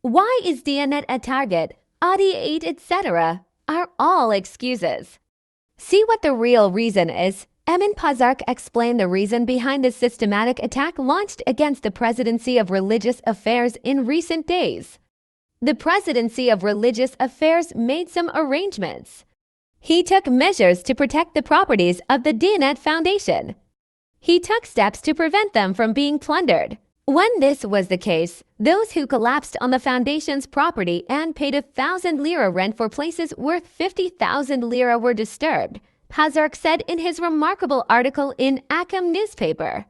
Why is Diyanet a target? Audi A8, etc. are all excuses. See what the real reason is. Emin Pazarcı explained the reason behind the systematic attack launched against the Presidency of Religious Affairs in recent days. The Presidency of Religious Affairs made some arrangements. He took measures to protect the properties of the Diyanet Foundation. He took steps to prevent them from being plundered. When this was the case, those who collapsed on the foundation's property and paid 1,000 lira rent for places worth 50,000 lira were disturbed, Pazarcı said in his remarkable article in Akşam newspaper.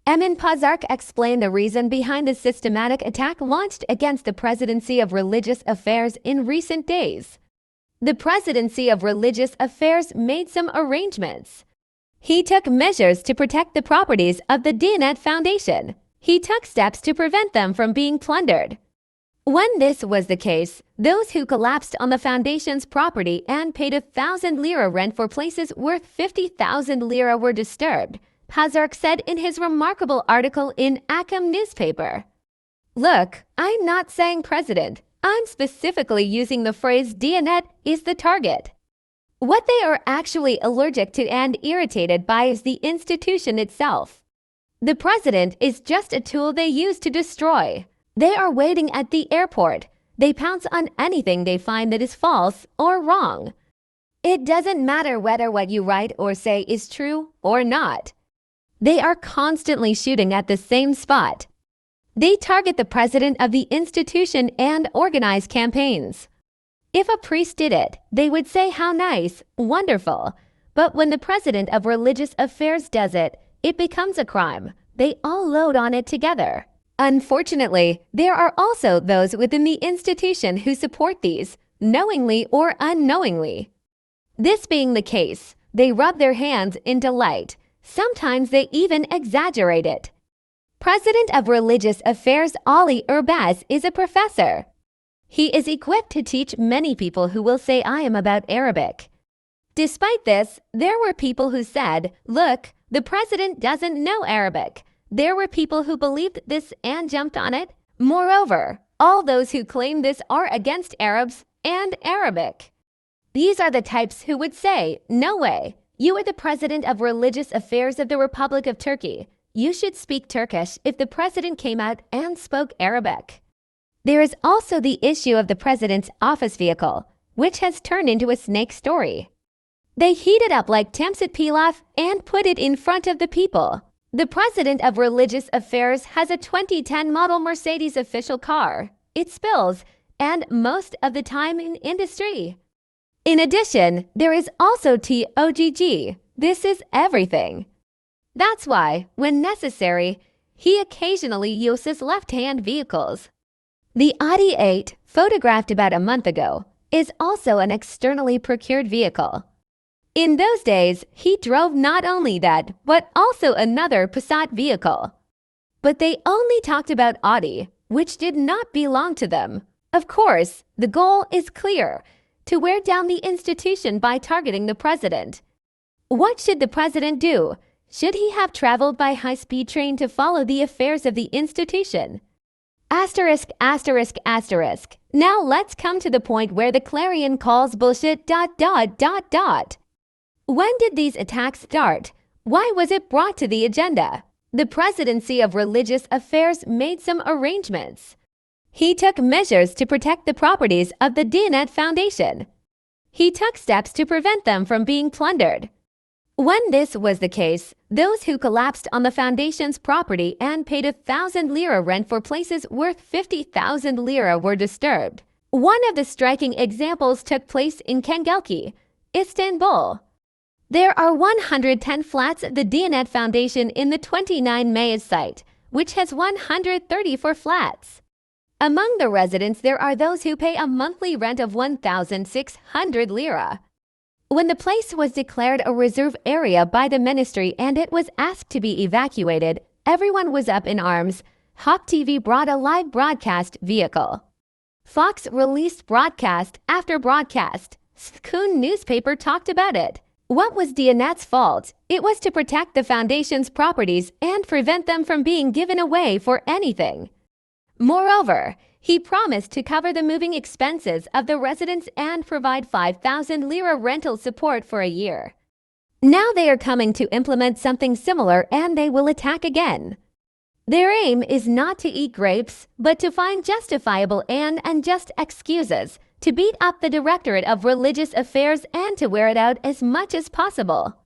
Emin Pazarcı explained the reason behind the systematic attack launched against the Presidency of Religious Affairs in recent days. The Presidency of Religious Affairs made some arrangements. He took measures to protect the properties of the Diyanet Foundation. He took steps to prevent them from being plundered. When this was the case, those who collapsed on the foundation's property and paid 1,000 lira rent for places worth 50,000 lira were disturbed, Pazarcı said in his remarkable article in Akşam newspaper. Look, I'm not saying president. I'm specifically using the phrase Diyanet is the target. What they are actually allergic to and irritated by is the institution itself. The president is just a tool they use to destroy. They are waiting at the airport. They pounce on anything they find that is false or wrong. It doesn't matter whether what you write or say is true or not. They are constantly shooting at the same spot. They target the president of the institution and organize campaigns. If a priest did it, they would say how nice, wonderful. But when the president of religious affairs does it, it becomes a crime. They all load on it together. Unfortunately, there are also those within the institution who support these, knowingly or unknowingly. This being the case, they rub their hands in delight. Sometimes they even exaggerate it. President of Religious Affairs Ali Erbaz is a professor. He is equipped to teach many people who will say I am about Arabic. Despite this, there were people who said, look, the president doesn't know Arabic. There were people who believed this and jumped on it. Moreover, all those who claim this are against Arabs and Arabic. These are the types who would say, no way, you are the president of religious affairs of the Republic of Turkey. You should speak Turkish if the president came out and spoke Arabic. There is also the issue of the president's office vehicle, which has turned into a snake story. They heat it up like Tamsit Pilaf and put it in front of the people. The president of religious affairs has a 2010 model Mercedes official car. It spills, and most of the time in industry. In addition, there is also TOGG. This is everything. That's why, when necessary, he occasionally uses left-hand vehicles. The Audi A8, photographed about a month ago, is also an externally procured vehicle. In those days, he drove not only that, but also another Passat vehicle. But they only talked about Audi, which did not belong to them. Of course, the goal is clear, to wear down the institution by targeting the president. What should the president do? Should he have traveled by high-speed train to follow the affairs of the institution? Asterisk, asterisk, asterisk. Now let's come to the point where the Clarion calls bullshit ... When did these attacks start? Why was it brought to the agenda? The Presidency of Religious Affairs made some arrangements. He took measures to protect the properties of the Diyanet Foundation. He took steps to prevent them from being plundered. When this was the case, those who collapsed on the foundation's property and paid 1,000 lira rent for places worth 50,000 lira were disturbed. One of the striking examples took place in Kengelki, Istanbul. There are 110 flats of the Diyanet Foundation in the 29 Mayas site, which has 134 flats. Among the residents, there are those who pay a monthly rent of 1,600 lira. When the place was declared a reserve area by the ministry and it was asked to be evacuated, everyone was up in arms. Hawk TV brought a live broadcast vehicle. Fox released broadcast after broadcast. Skun newspaper talked about it. What was Diyanet's fault? It was to protect the foundation's properties and prevent them from being given away for anything. Moreover, He promised to cover the moving expenses of the residents and provide 5,000 lira rental support for a year. Now they are coming to implement something similar and they will attack again. Their aim is not to eat grapes, but to find justifiable and unjust excuses to beat up the Directorate of Religious Affairs and to wear it out as much as possible.